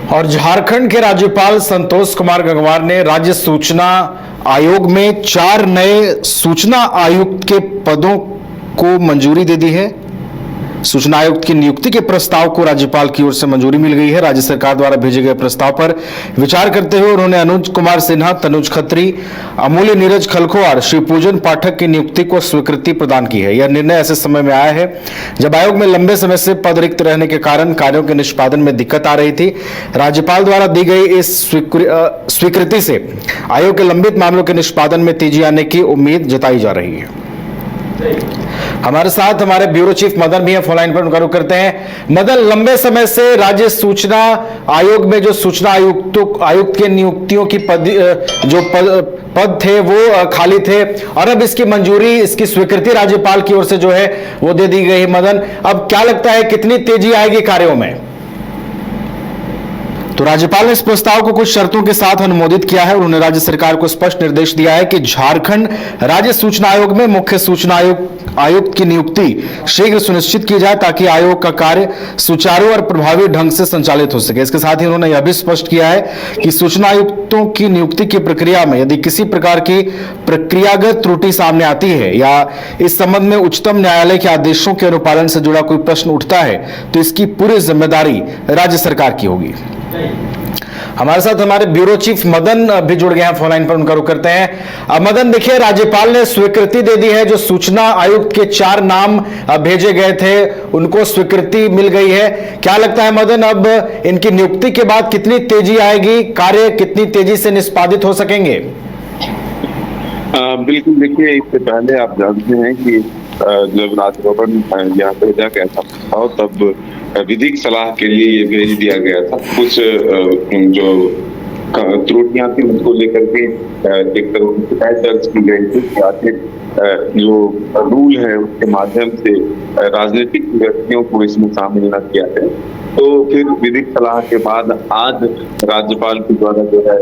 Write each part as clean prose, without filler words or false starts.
और झारखंड के राज्यपाल संतोष कुमार गंगवार ने राज्य सूचना आयोग में 4 नए सूचना आयुक्त के पदों को मंजूरी दे दी है। सूचना आयुक्त की नियुक्ति के प्रस्ताव को राज्यपाल की ओर से मंजूरी मिल गई है। राज्य सरकार द्वारा भेजे गए प्रस्ताव पर विचार करते हुए उन्होंने अनुज कुमार सिन्हा, तनुज खत्री, अमूल्य नीरज खलखोवार, शिवपूजन पाठक की नियुक्ति को स्वीकृति प्रदान की है। यह निर्णय ऐसे समय में आया है जब आयोग में लंबे समय से पद रिक्त रहने के कारण कार्यों के निष्पादन में दिक्कत आ रही थी। राज्यपाल द्वारा दी गई इस स्वीकृति से आयोग के लंबित मामलों के निष्पादन में तेजी आने की उम्मीद जताई जा रही है। हमारे साथ हमारे ब्यूरो चीफ मदन भी हैं, फोन लाइन पर उनका रुख करते हैं। मदन, लंबे समय से राज्य सूचना आयोग में जो सूचना आयुक्त के नियुक्तियों की पद थे वो खाली थे और अब इसकी मंजूरी, इसकी स्वीकृति राज्यपाल की ओर से जो है वो दे दी गई है। मदन, अब क्या लगता है कितनी तेजी आएगी कार्यों में? तो राज्यपाल ने इस प्रस्ताव को कुछ शर्तों के साथ अनुमोदित किया है। उन्होंने राज्य सरकार को स्पष्ट निर्देश दिया है कि झारखंड राज्य सूचना आयोग में मुख्य सूचना आयुक्त की नियुक्ति शीघ्र सुनिश्चित की जाए ताकि आयोग का कार्य सुचारू और प्रभावी ढंग से संचालित हो सके। इसके साथ ही उन्होंने यह भी स्पष्ट किया है कि सूचना आयुक्तों की नियुक्ति की प्रक्रिया में यदि किसी प्रकार की प्रक्रियागत त्रुटि सामने आती है या इस संबंध में उच्चतम न्यायालय के आदेशों के अनुपालन से जुड़ा कोई प्रश्न उठता है तो इसकी पूरी जिम्मेदारी राज्य सरकार की होगी। हमारे साथ हमारे ब्यूरो चीफ मदन भी जुड़ गए हैं, फोन लाइन पर उनका रुख करते हैं। मदन, देखिए, राज्यपाल ने स्वीकृति दे दी है। जो सूचना आयुक्त के 4 नाम भेजे गए थे उनको स्वीकृति मिल गई है। क्या लगता है मदन, अब इनकी नियुक्ति के बाद कितनी तेजी आएगी, कार्य कितनी तेजी से निष्पादित हो सकेंगे? बिल्कुल, देखिए, इससे पहले आप जानते हैं कि जब राजभवन यहाँ भेजा गया था प्रस्ताव तब विधिक सलाह के लिए ये भेज दिया गया था। कुछ जो त्रुटियां थी उनको लेकर के एक तरह की शिकायत दर्ज की गई थी कि आखिर जो रूल है उसके माध्यम से राजनीतिक व्यक्तियों को इसमें शामिल न किया जाए। तो फिर विधिक सलाह के बाद आज राज्यपाल के द्वारा जो है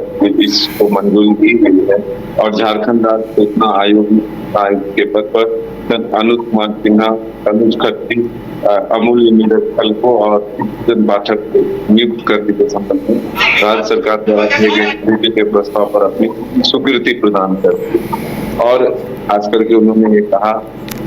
इसको मंजूरी दी गई है और झारखंड राज्य सूचना आयोग के पद पर अनुज कुमार सिन्हा, तनुज खत्री, अमूल्य नीरज खलखोवार और शिवपूजन पाठक को नियुक्त करने के संबंध में राज्य सरकार द्वारा किए गए के प्रस्ताव पर अपनी स्वीकृति प्रदान कर दी। और खास करके उन्होंने ये कहा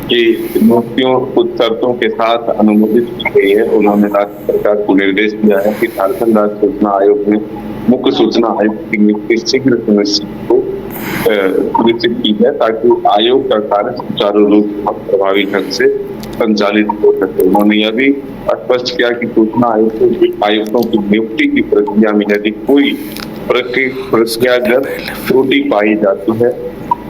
कि नियुक्तियों कुछ शर्तों के साथ अनुमोदित की गई है। उन्होंने राज्य सरकार को निर्देश दिया है कि झारखंड राज्य सूचना आयोग में मुख्य सूचना आयुक्त की नियुक्ति शीघ्र सुनिश्चित की जाए ताकि आयोग का कार्य सुचारू रूप और प्रभावी ढंग से संचालित हो सके। उन्होंने यह भी स्पष्ट किया कि सूचना आयुक्तों की नियुक्ति की प्रक्रिया में यदि कोई प्रक्रियागत त्रुटि पाई जाती है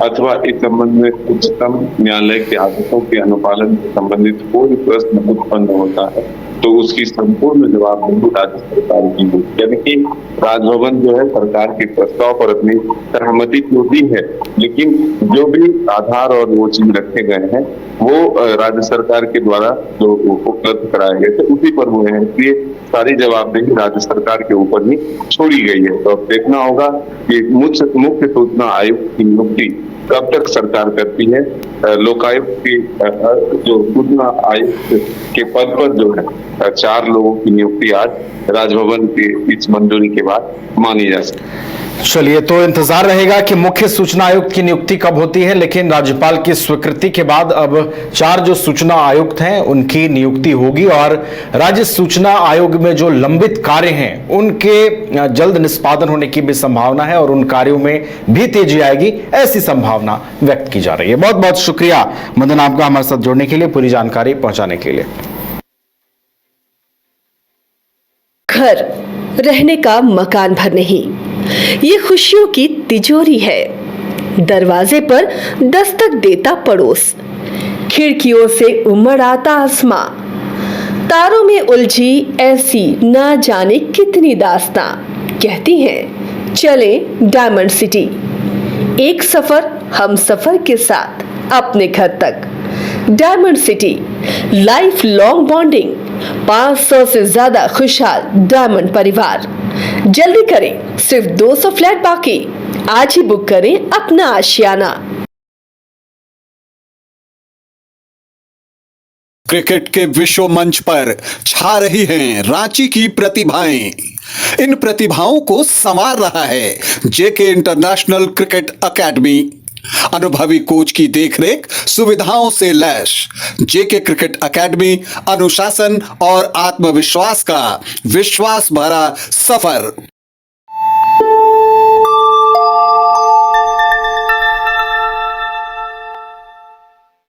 अथवा इस संबंध में उच्चतम न्यायालय के आदेशों के अनुपालन से संबंधित कोई प्रश्न उत्पन्न होता है तो उसकी संपूर्ण जवाबदेही राज्य सरकार की होगी। यानी कि राजभवन जो है सरकार के प्रस्ताव पर अपनी सहमति तो दी है, लेकिन जो भी आधार और वो चीज रखे गए हैं वो राज्य सरकार के द्वारा जो उपलब्ध कराए गए थे उसी पर हुए हैं। इसलिए सारी जवाबदेही राज्य सरकार के ऊपर ही छोड़ी गई है। तो अब देखना होगा कि मुख्य सूचना आयुक्त की नियुक्ति कब तक सरकार करती है। लोकायुक्त की जो सूचना आयुक्त के पद पर जो है 4 लोगों की नियुक्ति आज राजभवन की इस मंजूरी के बाद मानी जा सकती। चलिए, तो इंतजार रहेगा कि मुख्य सूचना आयुक्त की नियुक्ति कब होती है, लेकिन राज्यपाल की स्वीकृति के बाद अब 4 जो सूचना आयुक्त हैं उनकी नियुक्ति होगी और राज्य सूचना आयोग में जो लंबित कार्य हैं उनके जल्द निष्पादन होने की भी संभावना है और उन कार्यों में भी तेजी आएगी, ऐसी संभावना व्यक्त की जा रही है। बहुत बहुत शुक्रिया मदन आपका हमारे साथ जुड़ने के लिए, पूरी जानकारी पहुंचाने के लिए। घर रहने का मकान भर नहीं, ये खुशियों की तिजोरी है। दरवाजे पर दस्तक देता पड़ोस, खिड़कियों से उमड़ आता आसमां, तारों में उलझी ऐसी ना जाने कितनी दास्तां। कहती हैं चले डायमंड सिटी, एक सफर हम सफर के साथ अपने घर तक। Diamond city, life long bonding, 500 से ज्यादा खुशहाल डायमंड परिवार। जल्दी करें, सिर्फ 200 फ्लैट बाकी। आज ही बुक करें अपना आशियाना। क्रिकेट के विश्व मंच पर छा रही हैं रांची की प्रतिभाएं। इन प्रतिभाओं को संवार रहा है जेके इंटरनेशनल क्रिकेट एकेडमी। अनुभवी कोच की देखरेख, सुविधाओं से लैस जेके क्रिकेट एकेडमी अनुशासन और आत्मविश्वास का विश्वास भरा सफर।